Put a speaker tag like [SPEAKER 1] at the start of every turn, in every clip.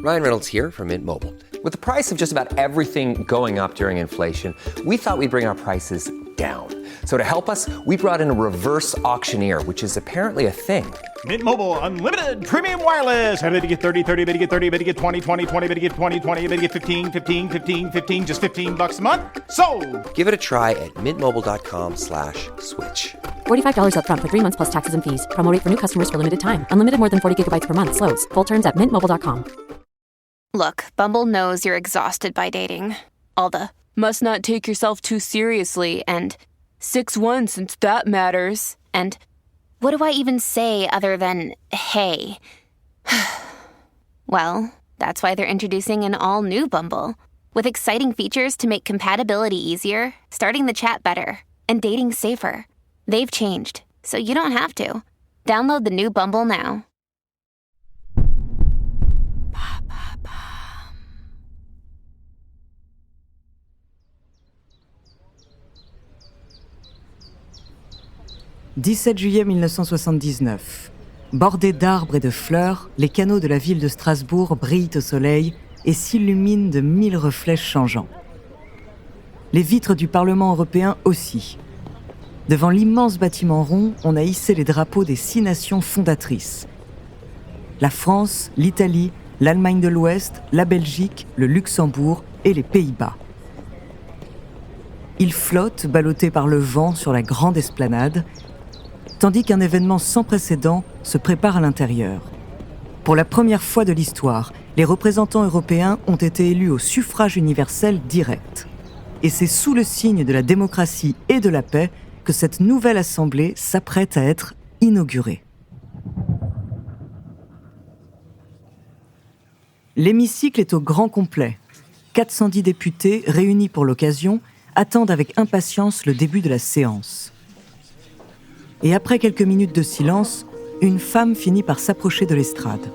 [SPEAKER 1] Ryan Reynolds here from Mint Mobile. With the price of just about everything going up during inflation, we thought we'd bring our prices down. So to help us, we brought in a reverse auctioneer, which is apparently a thing.
[SPEAKER 2] Mint Mobile Unlimited Premium Wireless. How to get 30, 30, how to get 30, how to get 20, 20, 20, how to get 20, 20, how to get 15, 15, 15, 15, just $15 a month? Sold!
[SPEAKER 1] Give it a try at mintmobile.com/switch.
[SPEAKER 3] $45 up front for 3 months plus taxes and fees. Promo rate for new customers for limited time. Unlimited more than 40 gigabytes per month. Slows full terms at mintmobile.com.
[SPEAKER 4] Look, Bumble knows you're exhausted by dating. All the must not take yourself too seriously and 6'1" since that matters. And what do I even say other than hey? Well, that's why they're introducing an all-new Bumble with exciting features to make compatibility easier, starting the chat better, and dating safer. They've changed, so you don't have to. Download the new Bumble now. «
[SPEAKER 5] 17 juillet 1979. Bordés d'arbres et de fleurs, les canaux de la ville de Strasbourg brillent au soleil et s'illuminent de 1000 reflets changeants. Les vitres du Parlement européen aussi. Devant l'immense bâtiment rond, on a hissé les drapeaux des 6 nations fondatrices. La France, l'Italie, l'Allemagne de l'Ouest, la Belgique, le Luxembourg et les Pays-Bas. Ils flottent, ballottés par le vent sur la grande esplanade, tandis qu'un événement sans précédent se prépare à l'intérieur. Pour la première fois de l'histoire, les représentants européens ont été élus au suffrage universel direct. Et c'est sous le signe de la démocratie et de la paix que cette nouvelle assemblée s'apprête à être inaugurée. L'hémicycle est au grand complet. 410 députés, réunis pour l'occasion, attendent avec impatience le début de la séance. Et après quelques minutes de silence, une femme finit par s'approcher de l'estrade.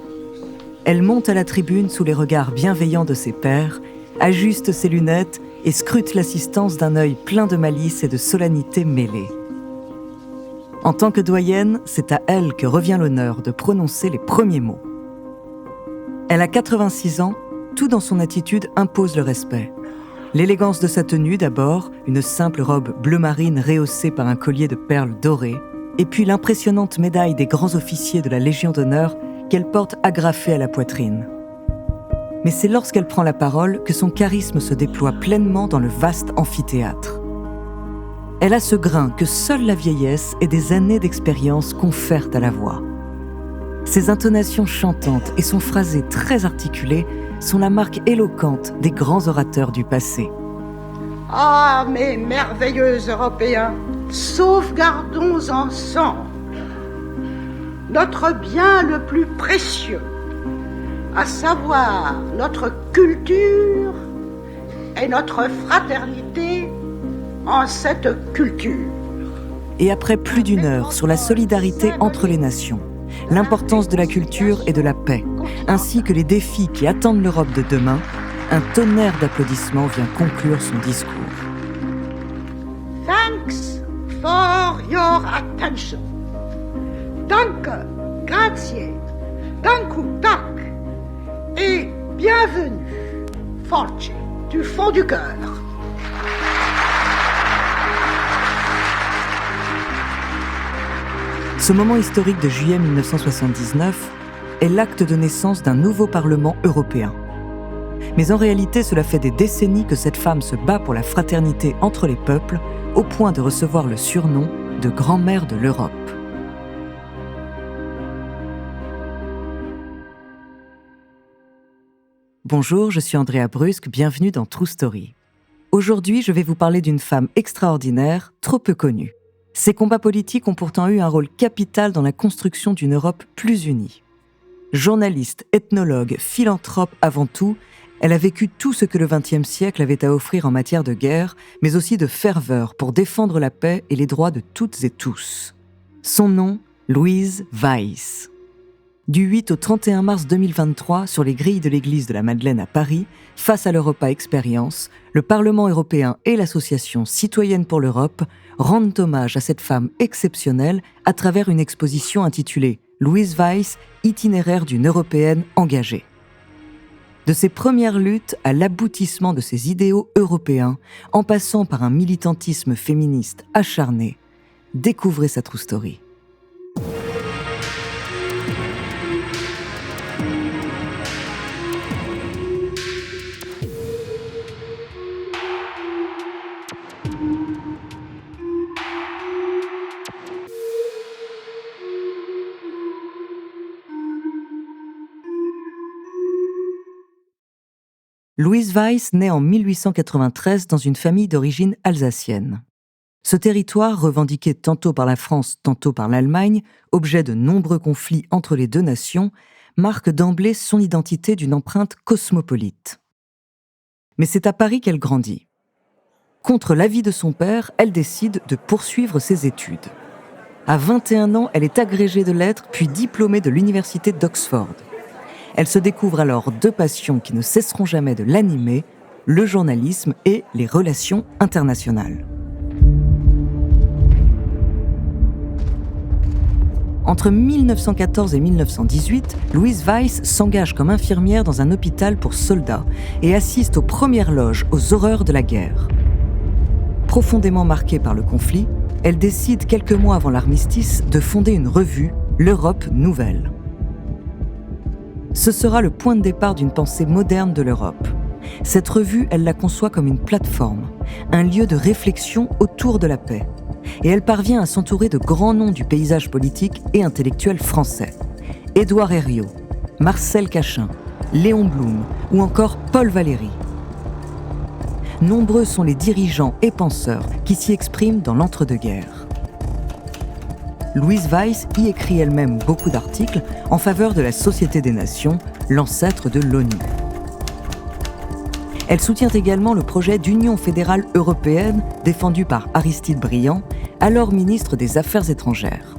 [SPEAKER 5] Elle monte à la tribune sous les regards bienveillants de ses pairs, ajuste ses lunettes et scrute l'assistance d'un œil plein de malice et de solennité mêlée. En tant que doyenne, c'est à elle que revient l'honneur de prononcer les premiers mots. Elle a 86 ans, tout dans son attitude impose le respect. L'élégance de sa tenue d'abord, une simple robe bleu marine rehaussée par un collier de perles dorées, et puis l'impressionnante médaille des grands officiers de la Légion d'honneur qu'elle porte agrafée à la poitrine. Mais c'est lorsqu'elle prend la parole que son charisme se déploie pleinement dans le vaste amphithéâtre. Elle a ce grain que seule la vieillesse et des années d'expérience confèrent à la voix. Ses intonations chantantes et son phrasé très articulé sont la marque éloquente des grands orateurs du passé.
[SPEAKER 6] Ah, mes merveilleux Européens, sauvegardons ensemble notre bien le plus précieux, à savoir notre culture et notre fraternité en cette culture.
[SPEAKER 5] Et après plus d'une heure sur la solidarité entre les nations, l'importance de la culture et de la paix, ainsi que les défis qui attendent l'Europe de demain, un tonnerre d'applaudissements vient conclure son discours.
[SPEAKER 6] Thanks for your attention. Danke, grazie, danku tak et bienvenue, force, du fond du cœur.
[SPEAKER 5] Ce moment historique de juillet 1979 est l'acte de naissance d'un nouveau Parlement européen. Mais en réalité, cela fait des décennies que cette femme se bat pour la fraternité entre les peuples, au point de recevoir le surnom de grand-mère de l'Europe. Bonjour, je suis Andrea Brusque, bienvenue dans True Story. Aujourd'hui, je vais vous parler d'une femme extraordinaire, trop peu connue. Ses combats politiques ont pourtant eu un rôle capital dans la construction d'une Europe plus unie. Journaliste, ethnologue, philanthrope avant tout, elle a vécu tout ce que le XXe siècle avait à offrir en matière de guerre, mais aussi de ferveur pour défendre la paix et les droits de toutes et tous. Son nom, Louise Weiss. Du 8 au 31 mars 2023, sur les grilles de l'église de la Madeleine à Paris, face à l'Europa Experience, le Parlement européen et l'Association citoyenne pour l'Europe rendent hommage à cette femme exceptionnelle à travers une exposition intitulée « Louise Weiss, itinéraire d'une Européenne engagée ». De ses premières luttes à l'aboutissement de ses idéaux européens, en passant par un militantisme féministe acharné, découvrez sa true story. Louise Weiss naît en 1893 dans une famille d'origine alsacienne. Ce territoire, revendiqué tantôt par la France, tantôt par l'Allemagne, objet de nombreux conflits entre les deux nations, marque d'emblée son identité d'une empreinte cosmopolite. Mais c'est à Paris qu'elle grandit. Contre l'avis de son père, elle décide de poursuivre ses études. À 21 ans, elle est agrégée de lettres, puis diplômée de l'université d'Oxford. Elle se découvre alors deux passions qui ne cesseront jamais de l'animer, le journalisme et les relations internationales. Entre 1914 et 1918, Louise Weiss s'engage comme infirmière dans un hôpital pour soldats et assiste aux premières loges aux horreurs de la guerre. Profondément marquée par le conflit, elle décide quelques mois avant l'armistice de fonder une revue, l'Europe Nouvelle. Ce sera le point de départ d'une pensée moderne de l'Europe. Cette revue, elle la conçoit comme une plateforme, un lieu de réflexion autour de la paix. Et elle parvient à s'entourer de grands noms du paysage politique et intellectuel français. Édouard Herriot, Marcel Cachin, Léon Blum ou encore Paul Valéry. Nombreux sont les dirigeants et penseurs qui s'y expriment dans l'entre-deux-guerres. Louise Weiss y écrit elle-même beaucoup d'articles en faveur de la Société des Nations, l'ancêtre de l'ONU. Elle soutient également le projet d'Union fédérale européenne défendu par Aristide Briand, alors ministre des Affaires étrangères.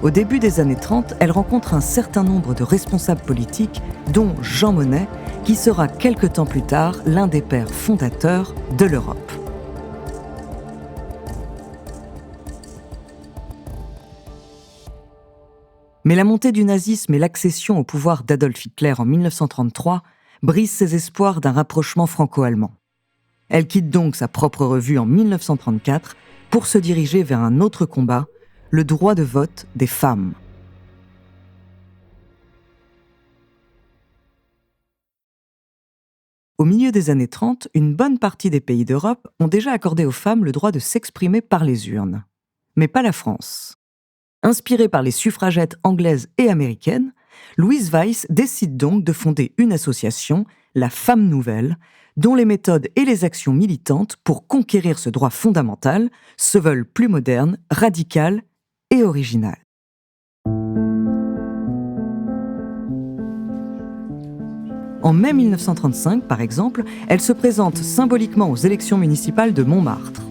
[SPEAKER 5] Au début des années 30, elle rencontre un certain nombre de responsables politiques, dont Jean Monnet, qui sera quelque temps plus tard l'un des pères fondateurs de l'Europe. Mais la montée du nazisme et l'accession au pouvoir d'Adolf Hitler en 1933 brisent ses espoirs d'un rapprochement franco-allemand. Elle quitte donc sa propre revue en 1934 pour se diriger vers un autre combat, le droit de vote des femmes. Au milieu des années 30, une bonne partie des pays d'Europe ont déjà accordé aux femmes le droit de s'exprimer par les urnes. Mais pas la France. Inspirée par les suffragettes anglaises et américaines, Louise Weiss décide donc de fonder une association, la Femme Nouvelle, dont les méthodes et les actions militantes pour conquérir ce droit fondamental se veulent plus modernes, radicales et originales. En mai 1935, par exemple, elle se présente symboliquement aux élections municipales de Montmartre.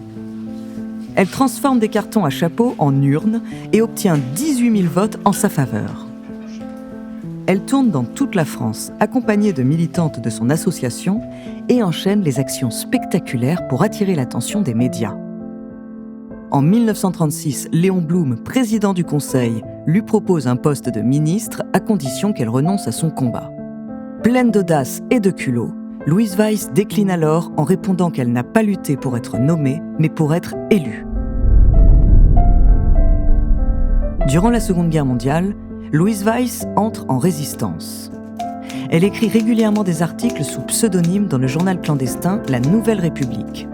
[SPEAKER 5] Elle transforme des cartons à chapeau en urnes et obtient 18 000 votes en sa faveur. Elle tourne dans toute la France, accompagnée de militantes de son association, et enchaîne les actions spectaculaires pour attirer l'attention des médias. En 1936, Léon Blum, président du Conseil, lui propose un poste de ministre à condition qu'elle renonce à son combat. Pleine d'audace et de culot, Louise Weiss décline alors en répondant qu'elle n'a pas lutté pour être nommée, mais pour être élue. Durant la Seconde Guerre mondiale, Louise Weiss entre en résistance. Elle écrit régulièrement des articles sous pseudonyme dans le journal clandestin La Nouvelle République.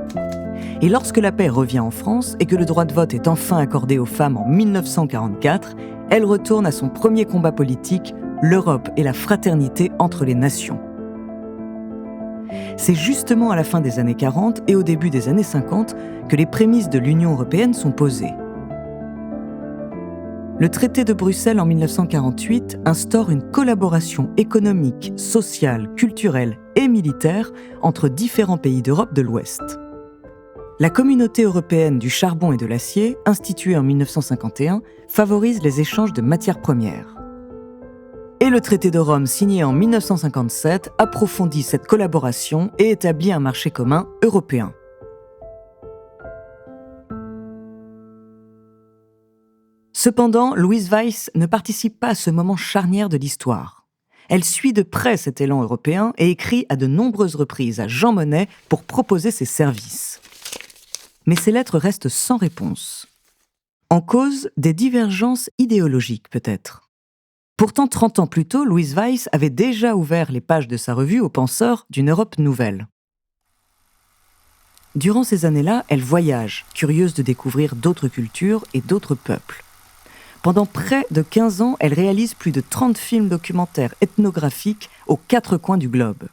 [SPEAKER 5] Et lorsque la paix revient en France et que le droit de vote est enfin accordé aux femmes en 1944, elle retourne à son premier combat politique, l'Europe et la fraternité entre les nations. C'est justement à la fin des années 40 et au début des années 50 que les prémices de l'Union européenne sont posées. Le traité de Bruxelles en 1948 instaure une collaboration économique, sociale, culturelle et militaire entre différents pays d'Europe de l'Ouest. La Communauté européenne du charbon et de l'acier, instituée en 1951, favorise les échanges de matières premières. Et le traité de Rome, signé en 1957, approfondit cette collaboration et établit un marché commun européen. Cependant, Louise Weiss ne participe pas à ce moment charnière de l'histoire. Elle suit de près cet élan européen et écrit à de nombreuses reprises à Jean Monnet pour proposer ses services. Mais ces lettres restent sans réponse. En cause, des divergences idéologiques peut-être. Pourtant, 30 ans plus tôt, Louise Weiss avait déjà ouvert les pages de sa revue aux penseurs d'une Europe nouvelle. Durant ces années-là, elle voyage, curieuse de découvrir d'autres cultures et d'autres peuples. Pendant près de 15 ans, elle réalise plus de 30 films documentaires ethnographiques aux 4 coins du globe.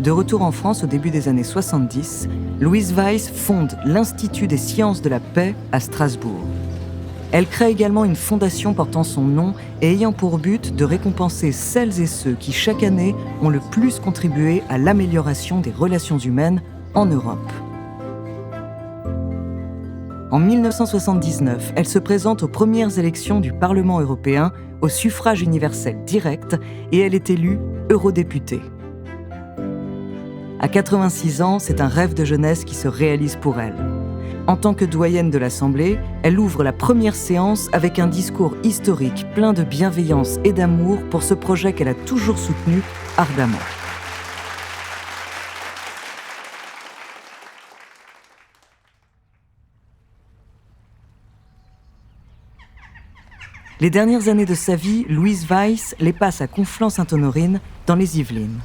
[SPEAKER 5] De retour en France au début des années 70, Louise Weiss fonde l'Institut des sciences de la paix à Strasbourg. Elle crée également une fondation portant son nom et ayant pour but de récompenser celles et ceux qui, chaque année, ont le plus contribué à l'amélioration des relations humaines en Europe. En 1979, elle se présente aux premières élections du Parlement européen au suffrage universel direct et elle est élue eurodéputée. À 86 ans, c'est un rêve de jeunesse qui se réalise pour elle. En tant que doyenne de l'Assemblée, elle ouvre la première séance avec un discours historique plein de bienveillance et d'amour pour ce projet qu'elle a toujours soutenu ardemment. Les dernières années de sa vie, Louise Weiss les passe à Conflans-Sainte-Honorine, dans les Yvelines.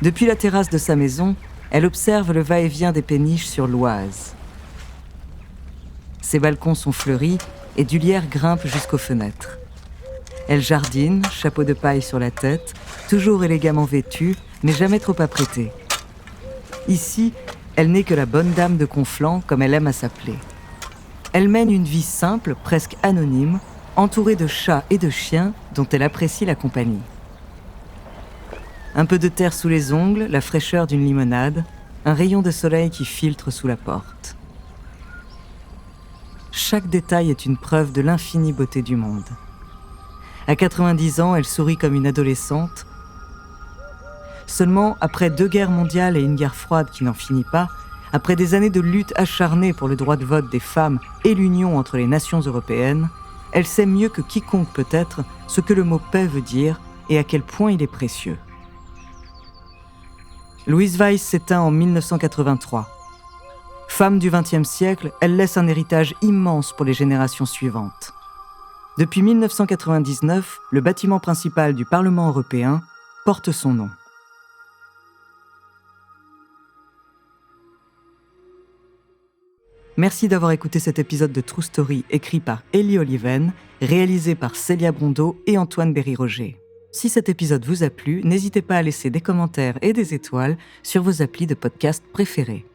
[SPEAKER 5] Depuis la terrasse de sa maison, elle observe le va-et-vient des péniches sur l'Oise. Ses balcons sont fleuris et du lierre grimpe jusqu'aux fenêtres. Elle jardine, chapeau de paille sur la tête, toujours élégamment vêtue, mais jamais trop apprêtée. Ici, elle n'est que la bonne dame de Conflans, comme elle aime à s'appeler. Elle mène une vie simple, presque anonyme, entourée de chats et de chiens dont elle apprécie la compagnie. Un peu de terre sous les ongles, la fraîcheur d'une limonade, un rayon de soleil qui filtre sous la porte. Chaque détail est une preuve de l'infinie beauté du monde. À 90 ans, elle sourit comme une adolescente. Seulement, après 2 guerres mondiales et une guerre froide qui n'en finit pas, après des années de lutte acharnée pour le droit de vote des femmes et l'union entre les nations européennes, elle sait mieux que quiconque peut-être ce que le mot paix veut dire et à quel point il est précieux. Louise Weiss s'éteint en 1983. Femme du XXe siècle, elle laisse un héritage immense pour les générations suivantes. Depuis 1999, le bâtiment principal du Parlement européen porte son nom. Merci d'avoir écouté cet épisode de True Story écrit par Élie Oliven, réalisé par Célia Brondeau et Antoine Berry-Roger. Si cet épisode vous a plu, n'hésitez pas à laisser des commentaires et des étoiles sur vos applis de podcast préférés.